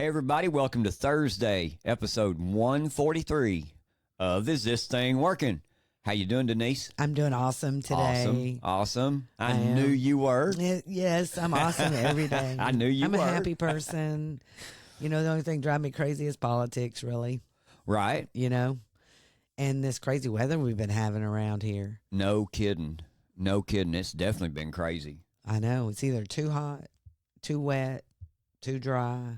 Hey, everybody, welcome to Thursday, episode 143 of Is This Thing Working? How you doing, Denise? I'm doing awesome today. Awesome. I knew you were. Yes, I'm awesome every day. I knew you were. I'm a happy person. You know, the only thing driving me crazy is politics, really. Right. You know, and this crazy weather we've been having around here. No kidding. No kidding. It's definitely been crazy. I know. It's either too hot, too wet, too dry,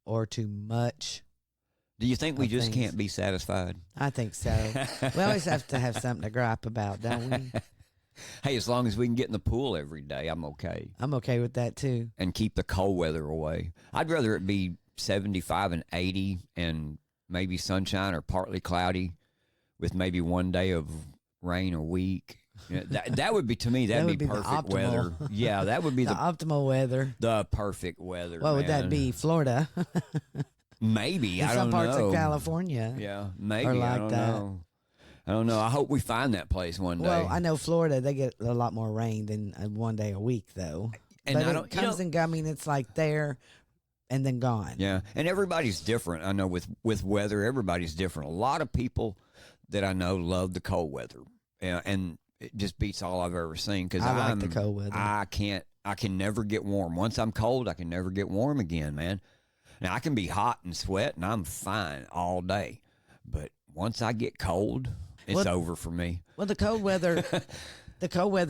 or too much. Do you think we just can't be satisfied? I think so. We always have to have something to gripe about, don't we? Hey, as long as we can get in the pool every day, I'm okay. I'm okay with that, too. And keep the cold weather away. I'd rather it be 75 and 80 and maybe sunshine or partly cloudy with maybe one day of rain a week. You know, that would be, to me, that'd be perfect weather. Yeah, that would be the optimal weather. The perfect weather. What would that be? Florida? Maybe. I don't know. Some parts of California. Yeah, maybe. Or like I don't know. I hope we find that place one day. Well, I know Florida, they get a lot more rain than one day a week, though. And but it comes and goes. I mean, it's like there and then gone. Yeah, and everybody's different. I know with weather, everybody's different. A lot of people that I know love the cold weather. Yeah, and it just beats all I've ever seen. Because I like the cold weather. I can never get warm. Once I'm cold, I can never get warm again, man. Now, I can be hot and sweat, and I'm fine all day. But once I get cold, it's over for me. Well, the cold weather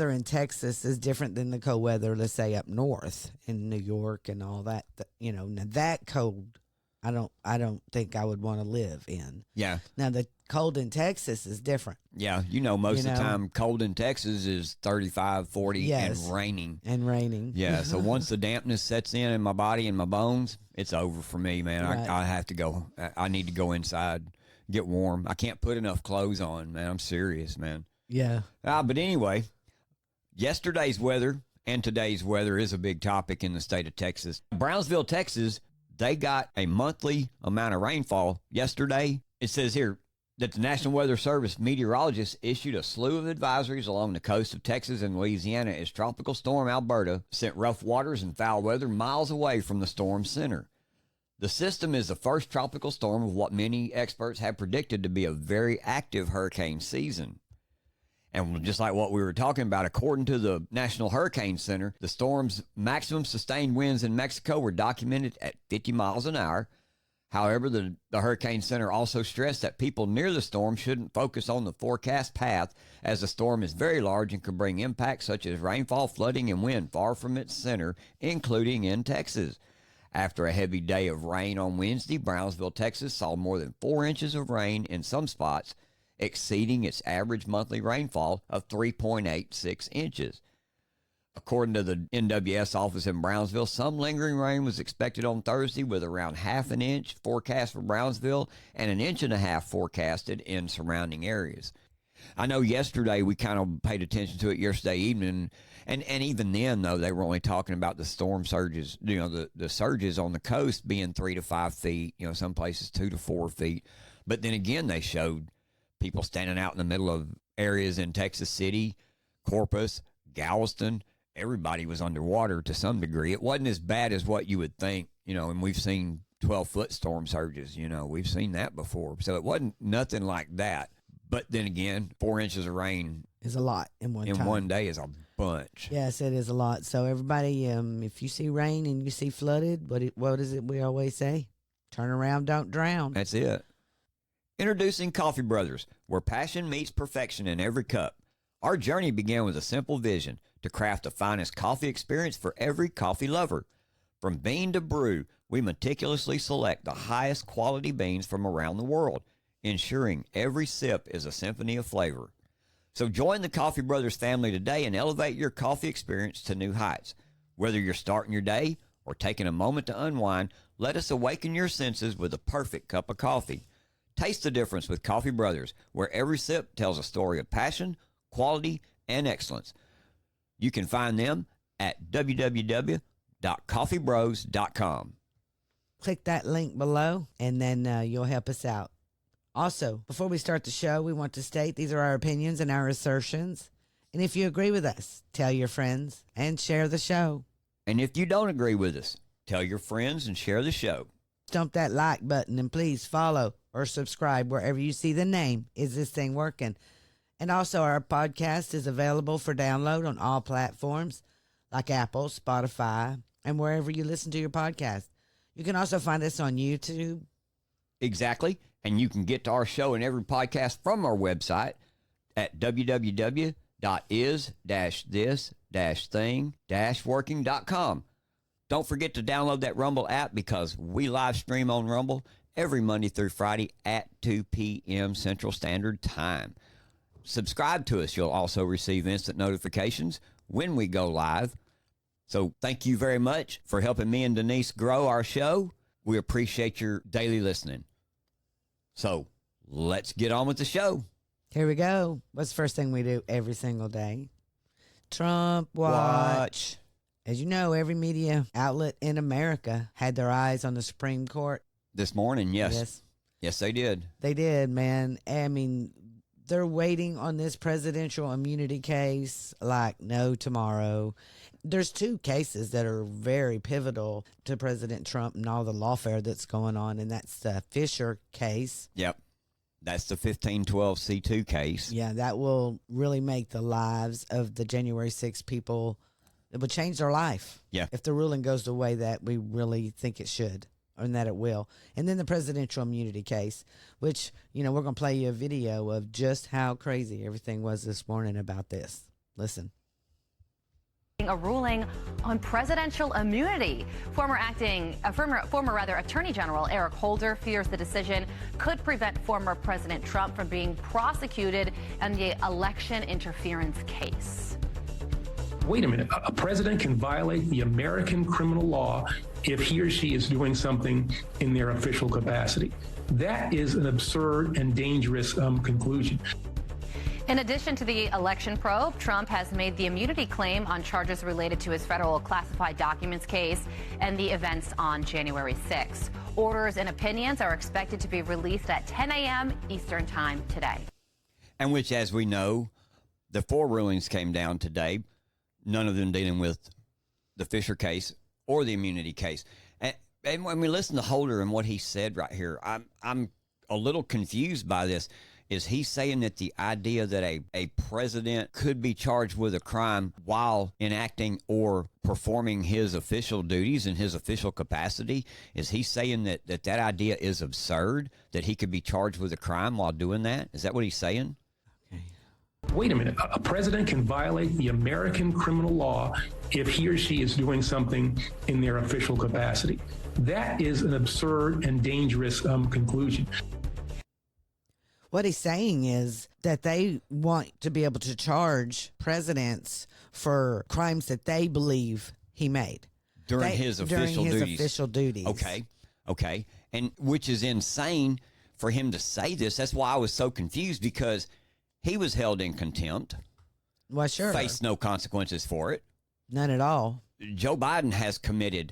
in Texas is different than the cold weather, let's say, up north in New York and all that. You know, now that cold, I don't think I would want to live in. Yeah. Now, the cold in Texas is different. Yeah, most of the time, cold in Texas is 35, 40, and raining. And raining. Yeah, so once the dampness sets in my body and my bones, it's over for me, man. Right. I have to go. I need to go inside, get warm. I can't put enough clothes on, man. I'm serious, man. Yeah. But anyway, yesterday's weather and today's weather is a big topic in the state of Texas. Brownsville, Texas, they got a monthly amount of rainfall yesterday. It says here that the National Weather Service meteorologists issued a slew of advisories along the coast of Texas and Louisiana as Tropical Storm Alberta sent rough waters and foul weather miles away from the storm center. The system is the first tropical storm of what many experts have predicted to be a very active hurricane season. And just like what we were talking about, according to the National Hurricane Center, the storm's maximum sustained winds in Mexico were documented at 50 miles an hour. However, the Hurricane Center also stressed that people near the storm shouldn't focus on the forecast path, as the storm is very large and could bring impacts such as rainfall, flooding, and wind far from its center, including in Texas. After a heavy day of rain on Wednesday, Brownsville, Texas saw more than 4 inches of rain in some spots, exceeding its average monthly rainfall of 3.86 inches. According to the NWS office in Brownsville, some lingering rain was expected on Thursday, with around half an inch forecast for Brownsville and 1.5 inches forecasted in surrounding areas. I know yesterday we kind of paid attention to it yesterday evening, and even then, though, they were only talking about the storm surges, the surges on the coast being 3 to 5 feet, some places 2 to 4 feet. But then again, they showed people standing out in the middle of areas in Texas City, Corpus, Galveston. Everybody was underwater to some degree. It wasn't as bad as what you would think, and we've seen 12-foot storm surges, we've seen that before. So it wasn't nothing like that. But then again, 4 inches of rain is a lot in one day is a bunch. Yes, it is a lot. So everybody, if you see rain and you see flooded, what is it we always say? Turn around, don't drown. That's it. Introducing Coffee Brothers, where passion meets perfection in every cup. Our journey began with a simple vision to craft the finest coffee experience for every coffee lover. From bean to brew, we meticulously select the highest quality beans from around the world, ensuring every sip is a symphony of flavor. So join the Coffee Brothers family today and elevate your coffee experience to new heights. Whether you're starting your day or taking a moment to unwind, let us awaken your senses with the perfect cup of coffee. Taste the difference with Coffee Brothers, where every sip tells a story of passion, quality, and excellence. You can find them at www.coffeebros.com. Click that link below, and then you'll help us out. Also, before we start the show, we want to state these are our opinions and our assertions. And if you agree with us, tell your friends and share the show. And if you don't agree with us, tell your friends and share the show. stomp that like button and please follow or subscribe wherever you see the name Is This Thing Working? And also our podcast is available for download on all platforms like Apple, Spotify, and wherever you listen to your podcast. You can also find us on YouTube. Exactly. And you can get to our show and every podcast from our website at www.is-this-thing-working.com. Don't forget to download that Rumble app because we live stream on Rumble every Monday through Friday at 2 p.m. Central Standard Time. Subscribe to us. You'll also receive instant notifications when we go live. So thank you very much for helping me and Denise grow our show. We appreciate your daily listening. So let's get on with the show. Here we go. What's the first thing we do every single day? Trump Watch. As you know, every media outlet in America had their eyes on the Supreme Court. This morning, yes. Yes, they did. They did, man. I mean, they're waiting on this presidential immunity case like no tomorrow. There's two cases that are very pivotal to President Trump and all the lawfare that's going on, and that's the Fisher case. Yep. That's the 1512C2 case. Yeah, that will really make the lives of the January 6 people. It would change their life. Yeah. If the ruling goes the way that we really think it should, and that it will. And then the presidential immunity case, which, you know, we're going to play you a video of just how crazy everything was this morning about this. Listen. A ruling on presidential immunity. Former Attorney General Eric Holder fears the decision could prevent former President Trump from being prosecuted in the election interference case. Wait a minute. A president can violate the American criminal law if he or she is doing something in their official capacity. That is an absurd and dangerous conclusion. In addition to the election probe, Trump has made the immunity claim on charges related to his federal classified documents case and the events on January 6. Orders and opinions are expected to be released at 10 a.m. Eastern Time today. And which, as we know, the 4 rulings came down today, none of them dealing with the Fisher case or the immunity case. And when we listen to Holder and what he said right here, I'm a little confused by this. Is he saying that the idea that a president could be charged with a crime while enacting or performing his official duties in his official capacity, is he saying that idea is absurd, that he could be charged with a crime while doing that? Is that what he's saying? Wait a minute. A president can violate the American criminal law if he or she is doing something in their official capacity. That is an absurd and dangerous conclusion. What he's saying is that they want to be able to charge presidents for crimes that they believe he made During his official duties. Okay. And which is insane for him to say this. That's why I was so confused, because he was held in contempt. Well, sure. Faced no consequences for it. None at all. Joe Biden has committed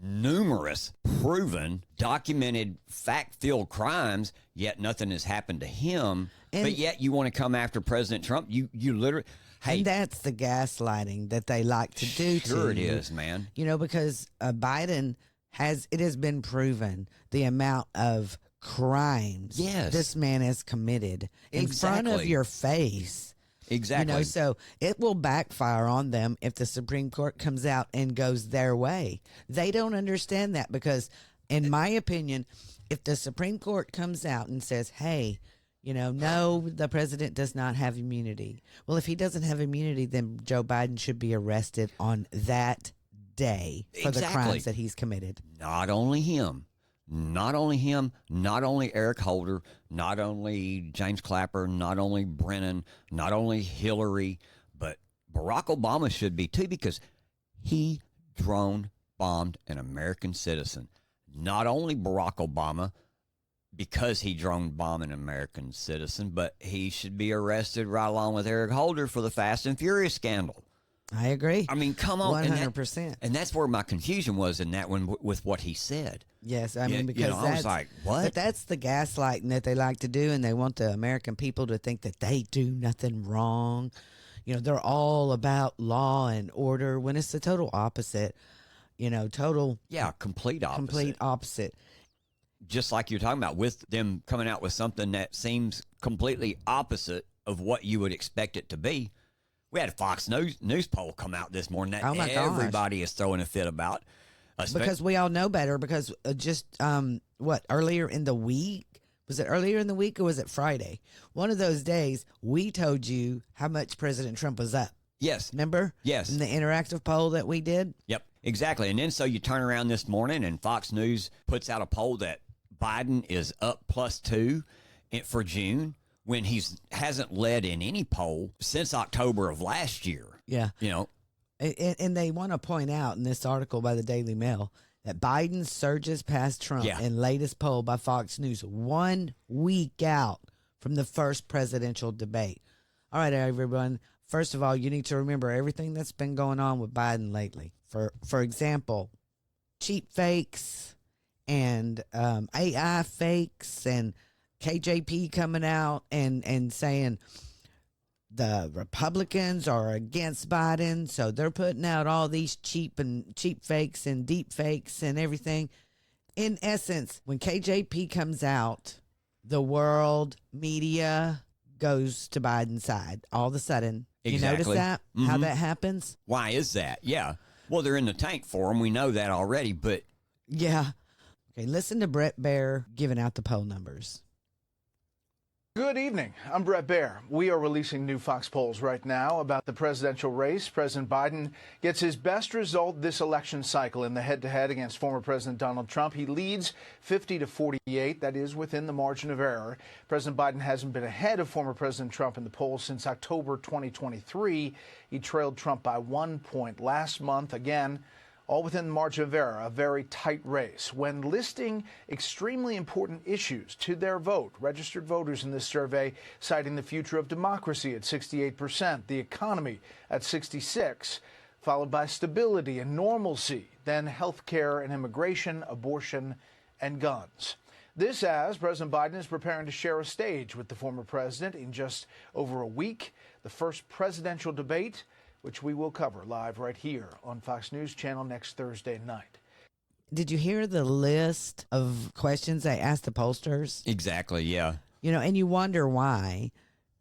numerous proven, documented, fact-filled crimes, yet nothing has happened to him. But yet you want to come after President Trump? You literally... Hey, and that's the gaslighting that they like to do to you. Sure it is, man. You know, because Biden it has been proven the amount of crimes this man has committed in front of your face. Exactly. You know, so it will backfire on them if the Supreme Court comes out and goes their way. They don't understand that because, in my opinion, if the Supreme Court comes out and says, hey, you know, no, the president does not have immunity. Well, if he doesn't have immunity, then Joe Biden should be arrested on that day for the crimes that he's committed. Not only him, not only Eric Holder, not only James Clapper, not only Brennan, not only Hillary, but Barack Obama should be too, because he drone bombed an American citizen. Not only Barack Obama, because he drone bombed an American citizen, but he should be arrested right along with Eric Holder for the Fast and Furious scandal. I agree. I mean, come on. 100%. And that's where my confusion was in that one with what he said. Yes, I mean, because I was like, what? But that's the gaslighting that they like to do, and they want the American people to think that they do nothing wrong. You know, they're all about law and order, when it's the total opposite. You know, complete opposite. Complete opposite. just like you're talking about, with them coming out with something that seems completely opposite of what you would expect it to be. We had a Fox News poll come out this morning that everybody is throwing a fit about. Because we all know better, because earlier in the week, was it earlier in the week or was it Friday? One of those days, we told you how much President Trump was up. Yes. Remember? Yes. In the interactive poll that we did? Yep, exactly. And then so you turn around this morning and Fox News puts out a poll that Biden is up +2 for June, when he hasn't led in any poll since October of last year. Yeah. You know. And they want to point out in this article by the Daily Mail that Biden surges past Trump in latest poll by Fox News 1 week out from the first presidential debate. All right, everyone. First of all, you need to remember everything that's been going on with Biden lately. For example, cheap fakes and AI fakes and KJP coming out and saying the Republicans are against Biden, so they're putting out all these cheap fakes and deep fakes and everything. In essence, when KJP comes out, the world media goes to Biden's side all of a sudden. Exactly. You notice that? Mm-hmm. How that happens? Why is that? Yeah. Well, they're in the tank for him. We know that already, but... Yeah. Okay, listen to Brett Baer giving out the poll numbers. Good evening. I'm Brett Baer. We are releasing new Fox polls right now about the presidential race. President Biden gets his best result this election cycle in the head-to-head against former President Donald Trump. He leads 50-48. That is within the margin of error. President Biden hasn't been ahead of former President Trump in the polls since October 2023. He trailed Trump by 1 point last month. Again, all within the margin of error, a very tight race. When listing extremely important issues to their vote, registered voters in this survey citing the future of democracy at 68%, the economy at 66%, followed by stability and normalcy, then health care and immigration, abortion, and guns. This as President Biden is preparing to share a stage with the former president in just over a week, the first presidential debate, which we will cover live right here on Fox News Channel next Thursday night. Did you hear the list of questions they asked the pollsters? Exactly, yeah. You know, and you wonder why.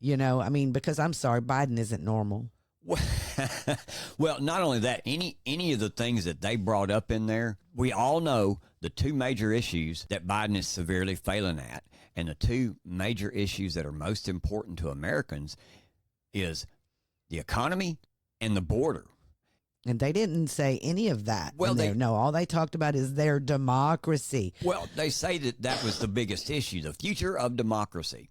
You know, I mean, because I'm sorry, Biden isn't normal. Well, not only that, any of the things that they brought up in there, we all know the two major issues that Biden is severely failing at, and the two major issues that are most important to Americans is the economy and the border. And they didn't say any of that. Well, no, all they talked about is their democracy. Well, they say that was the biggest issue, the future of democracy.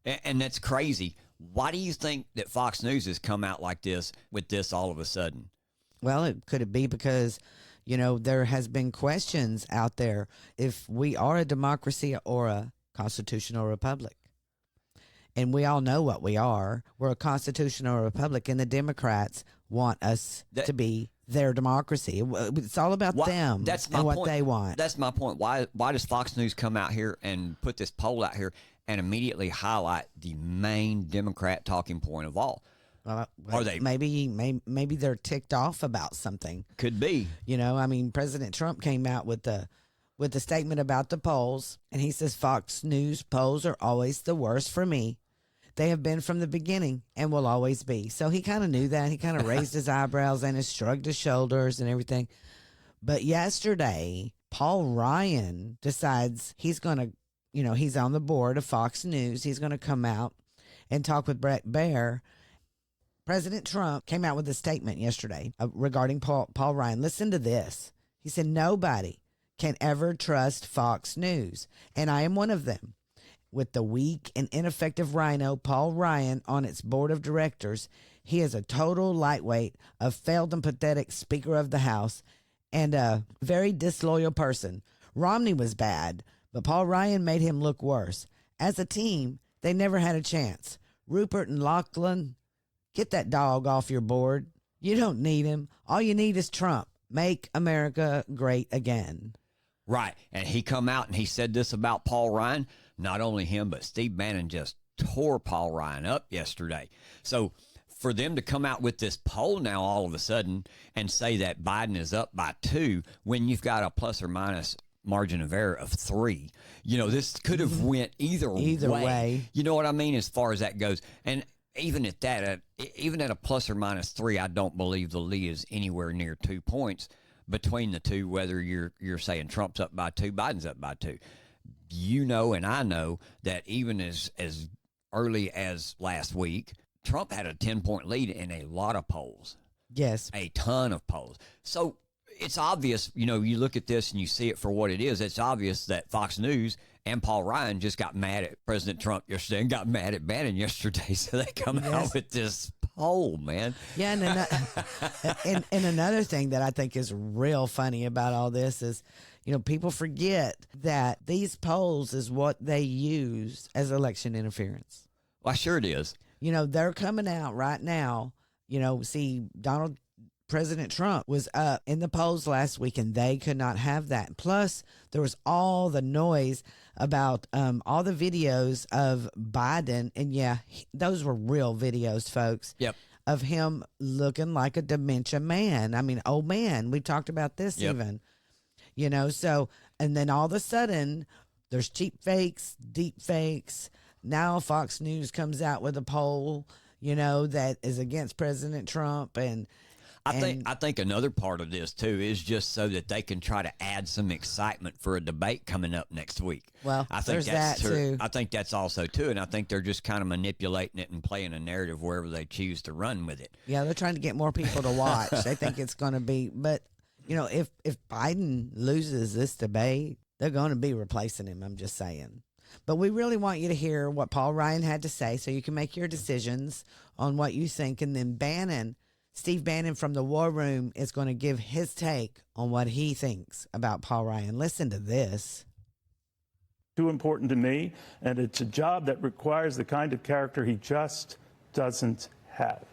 And that's crazy. Why do you think that Fox News has come out like this with this all of a sudden? Well, could it be because, you know, there has been questions out there if we are a democracy or a constitutional republic? And we all know what we are. We're a constitutional republic, and the Democrats want us to be their democracy. It's all about them and what they want. That's my point. Why does Fox News come out here and put this poll out here and immediately highlight the main Democrat talking point of all? Are they? Maybe they're ticked off about something. Could be. You know, I mean, President Trump came out with the statement about the polls, and he says Fox News polls are always the worst for me. They have been from the beginning and will always be. So he kind of knew that. He kind of raised his eyebrows and shrugged his shoulders and everything. But yesterday, Paul Ryan decides he's going to, you know, he's on the board of Fox News. He's going to come out and talk with Brett Baer. President Trump came out with a statement yesterday regarding Paul Ryan. Listen to this. He said, nobody can ever trust Fox News, and I am one of them. With the weak and ineffective rhino Paul Ryan on its board of directors, he is a total lightweight, a failed and pathetic Speaker of the House, and a very disloyal person. Romney was bad, but Paul Ryan made him look worse. As a team, they never had a chance. Rupert and Lachlan, get that dog off your board. You don't need him. All you need is Trump. Make America great again. Right. And he come out and he said this about Paul Ryan. Not only him, but Steve Bannon just tore Paul Ryan up yesterday. So for them to come out with this poll now all of a sudden and say that Biden is up by 2 when you've got a plus or minus margin of error of 3. You know, this could have went either way. You know what I mean, as far as that goes. And even at that, even at a plus or minus 3, I don't believe the lead is anywhere near 2 points between the two, whether you're saying Trump's up by 2, Biden's up by 2. You know, and I know that even as early as last week, Trump had a 10-point lead in a lot of polls. Yes. A ton of polls. So it's obvious, you know, you look at this and you see it for what it is. It's obvious that Fox News and Paul Ryan just got mad at President Trump yesterday and got mad at Bannon yesterday. So they come out with this poll, man. Yeah, and another thing that I think is real funny about all this is, you know, people forget that these polls is what they use as election interference. Well, sure it is. You know, they're coming out right now. You know, see, President Trump was up in the polls last week, and they could not have that. Plus, there was all the noise about all the videos of Biden, and yeah, those were real videos, folks. Yep. Of him looking like a dementia man. I mean, old man. We talked about this even. You know, so, and then all of a sudden, there's cheap fakes, deep fakes. Now Fox News comes out with a poll, you know, that is against President Trump. And I think another part of this, too, is just so that they can try to add some excitement for a debate coming up next week. Well, I think there's that, too. I think that's also, too, and I think they're just kind of manipulating it and playing a narrative wherever they choose to run with it. Yeah, they're trying to get more people to watch. They think it's going to be, but, you know, if Biden loses this debate, they're going to be replacing him, I'm just saying. But we really want you to hear what Paul Ryan had to say so you can make your decisions on what you think. And then Steve Bannon from the War Room is going to give his take on what he thinks about Paul Ryan. Listen to this. Too important to me, and it's a job that requires the kind of character he just doesn't have.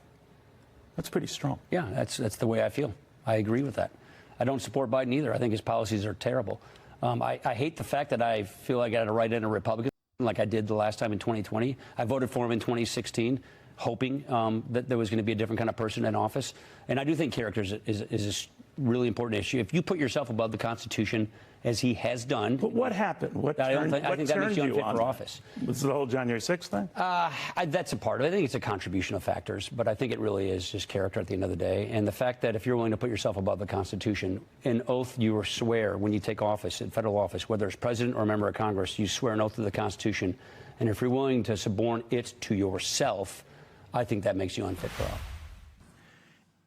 That's pretty strong. Yeah, that's the way I feel. I agree with that. I don't support Biden either. I think his policies are terrible. I hate the fact that I feel I got to write in a Republican like I did the last time in 2020. I voted for him in 2016, hoping that there was going to be a different kind of person in office. And I do think character is a really important issue. If you put yourself above the Constitution, as he has done. But what happened? I think that makes you unfit for office. Was it the whole January 6th thing? That's a part of it. I think it's a contribution of factors, but I think it really is just character at the end of the day. And the fact that if you're willing to put yourself above the Constitution, an oath you swear when you take office, in federal office, whether it's president or a member of Congress, you swear an oath to the Constitution. And if you're willing to suborn it to yourself, I think that makes you unfit for office.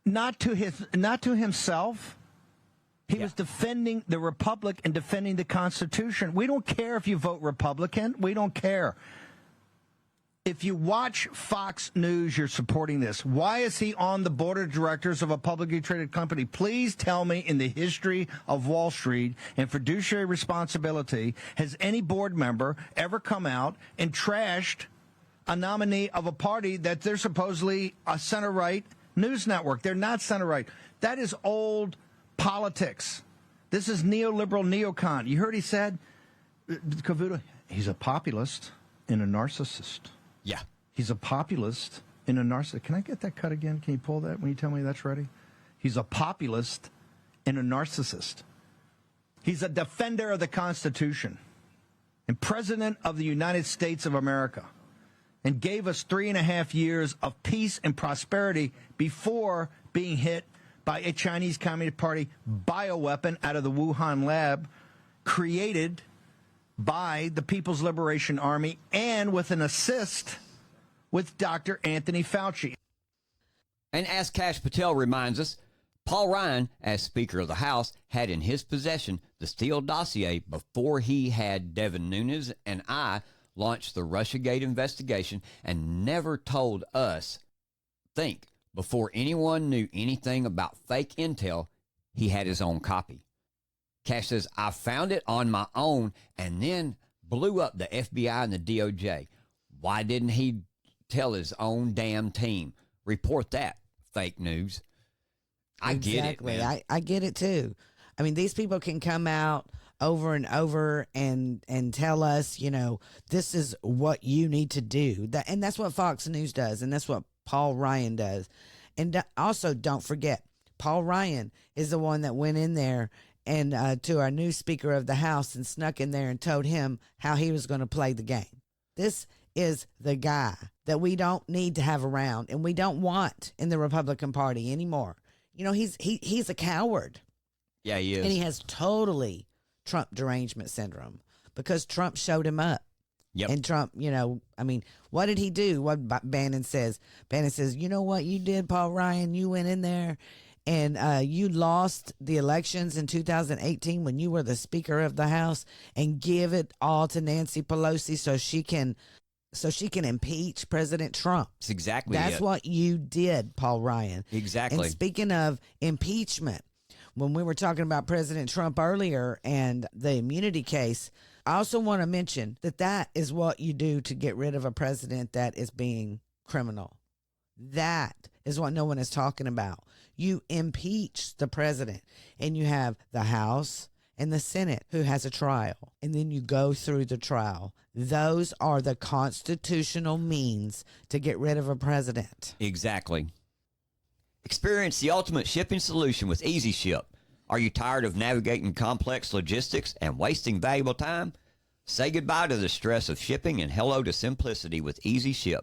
Not to himself. He was defending the Republic and defending the Constitution. We don't care if you vote Republican. We don't care. If you watch Fox News, you're supporting this. Why is he on the board of directors of a publicly traded company? Please tell me, in the history of Wall Street and fiduciary responsibility, has any board member ever come out and trashed a nominee of a party that they're supposedly a center-right news network? They're not center-right. That is old politics. This is neoliberal neocon. You heard he said, Cavuto, he's a populist and a narcissist. Yeah. He's a populist and a narcissist. Can I get that cut again? Can you pull that when you tell me that's ready? He's a populist and a narcissist. He's a defender of the Constitution and president of the United States of America, and gave us 3.5 years of peace and prosperity before being hit by a Chinese Communist Party bioweapon out of the Wuhan lab, created by the People's Liberation Army and with an assist with Dr. Anthony Fauci. And as Kash Patel reminds us, Paul Ryan, as Speaker of the House, had in his possession the Steele dossier before he had Devin Nunes and I launch the Russiagate investigation, and never told us, before anyone knew anything about fake intel, he had his own copy. Kash says, I found it on my own and then blew up the FBI and the DOJ. Why didn't he tell his own damn team? Report that, fake news. I get it, man. I get it, too. I mean, these people can come out over and over and tell us, you know, this is what you need to do. And that's what Fox News does, and that's what Paul Ryan does. And also, don't forget, Paul Ryan is the one that went in there and to our new Speaker of the House and snuck in there and told him how he was going to play the game. This is the guy that we don't need to have around and we don't want in the Republican Party anymore. You know, he's a coward. Yeah, he is. And he has totally Trump derangement syndrome because Trump showed him up. Yep. And Trump, you know, I mean, what did he do? What Bannon says? Bannon says, you know what you did, Paul Ryan? You went in there and you lost the elections in 2018 when you were the Speaker of the House, and give it all to Nancy Pelosi so she can impeach President Trump. That's exactly That's it. what you did, Paul Ryan. Exactly. And speaking of impeachment, when we were talking about President Trump earlier and the immunity case, I also want to mention that is what you do to get rid of a president that is being criminal. That is what no one is talking about. You impeach the president, and you have the House and the Senate who has a trial, and then you go through the trial. Those are the constitutional means to get rid of a president. Exactly. Experience the ultimate shipping solution with Easyship. Are you tired of navigating complex logistics and wasting valuable time? Say goodbye to the stress of shipping and hello to simplicity with Easyship.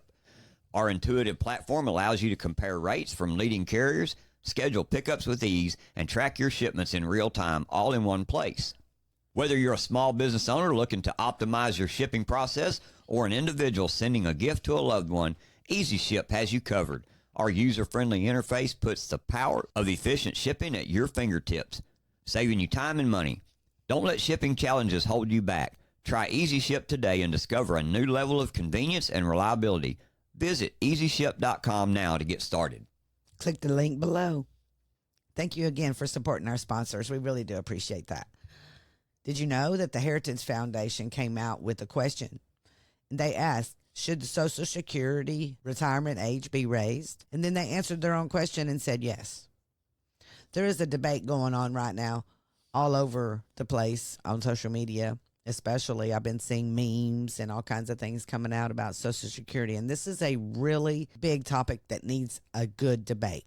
Our intuitive platform allows you to compare rates from leading carriers, schedule pickups with ease, and track your shipments in real time, all in one place. Whether you're a small business owner looking to optimize your shipping process or an individual sending a gift to a loved one, Easyship has you covered. Our user-friendly interface puts the power of efficient shipping at your fingertips, saving you time and money. Don't let shipping challenges hold you back. Try Easyship today and discover a new level of convenience and reliability. Visit easyship.com now to get started. Click the link below. Thank you again for supporting our sponsors. We really do appreciate that. Did you know that the Heritage Foundation came out with a question? They asked, should the Social Security retirement age be raised? And then they answered their own question and said yes. There is a debate going on right now all over the place on social media, especially. I've been seeing memes and all kinds of things coming out about Social Security. And this is a really big topic that needs a good debate.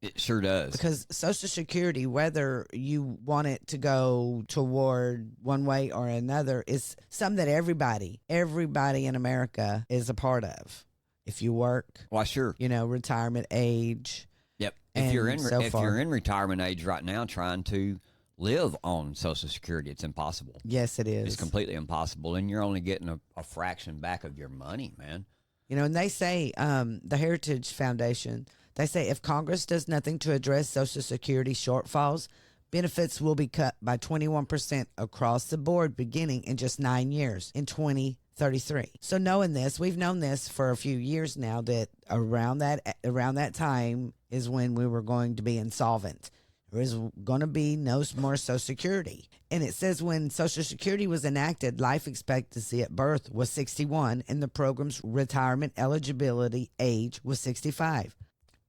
It sure does. Because Social Security, whether you want it to go toward one way or another, is something that everybody in America is a part of. If you work, Why, sure. you know, retirement age. Yep. And If you're so in retirement age right now trying to live on Social Security, it's impossible. Yes, it is. It's completely impossible, and you're only getting a fraction back of your money, man. You know, and they say, the Heritage Foundation, they say if Congress does nothing to address Social Security shortfalls, benefits will be cut by 21% across the board beginning in just 9 years in 2033. So knowing this, we've known this for a few years now, that around that time is when we were going to be insolvent. There is going to be no more Social Security. And it says when Social Security was enacted, life expectancy at birth was 61 and the program's retirement eligibility age was 65.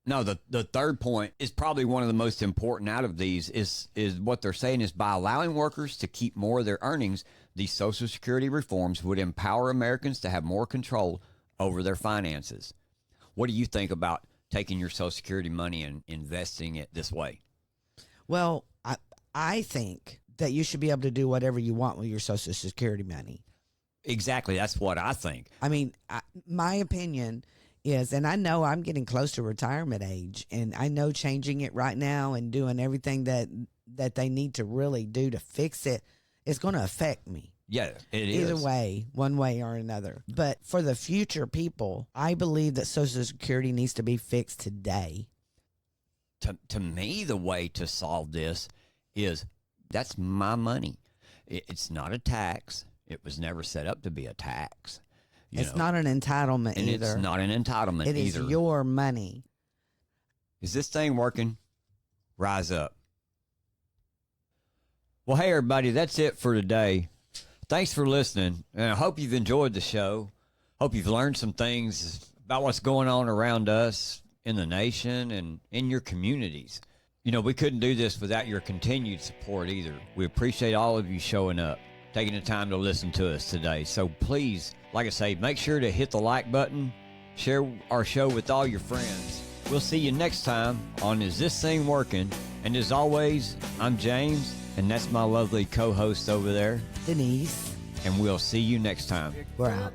No, the third point is probably one of the most important out of these is what they're saying is by allowing workers to keep more of their earnings, these Social Security reforms would empower Americans to have more control over their finances. What do you think about taking your Social Security money and investing it this way? Well, I think that you should be able to do whatever you want with your Social Security money. Exactly. That's what I think. I mean, my opinion is, and I know I'm getting close to retirement age, and I know changing it right now and doing everything that they need to really do to fix it is going to affect me. Yeah, it is. Either way, one way or another. But for the future people, I believe that Social Security needs to be fixed today. To me, the way to solve this is that's my money. It's not a tax. It was never set up to be a tax. It's not an entitlement and either. It's not an entitlement either. It is your money. Is this thing working? Rise up. Well, hey, everybody, that's it for today. Thanks for listening, and I hope you've enjoyed the show. Hope you've learned some things about what's going on around us in the nation and in your communities. You know, we couldn't do this without your continued support either. We appreciate all of you showing up, taking the time to listen to us today. So please, like I say, make sure to hit the like button, share our show with all your friends. We'll see you next time on Is This Thing Working? And as always, I'm James, And that's my lovely co-host over there. Denise. And we'll see you next time. We're out.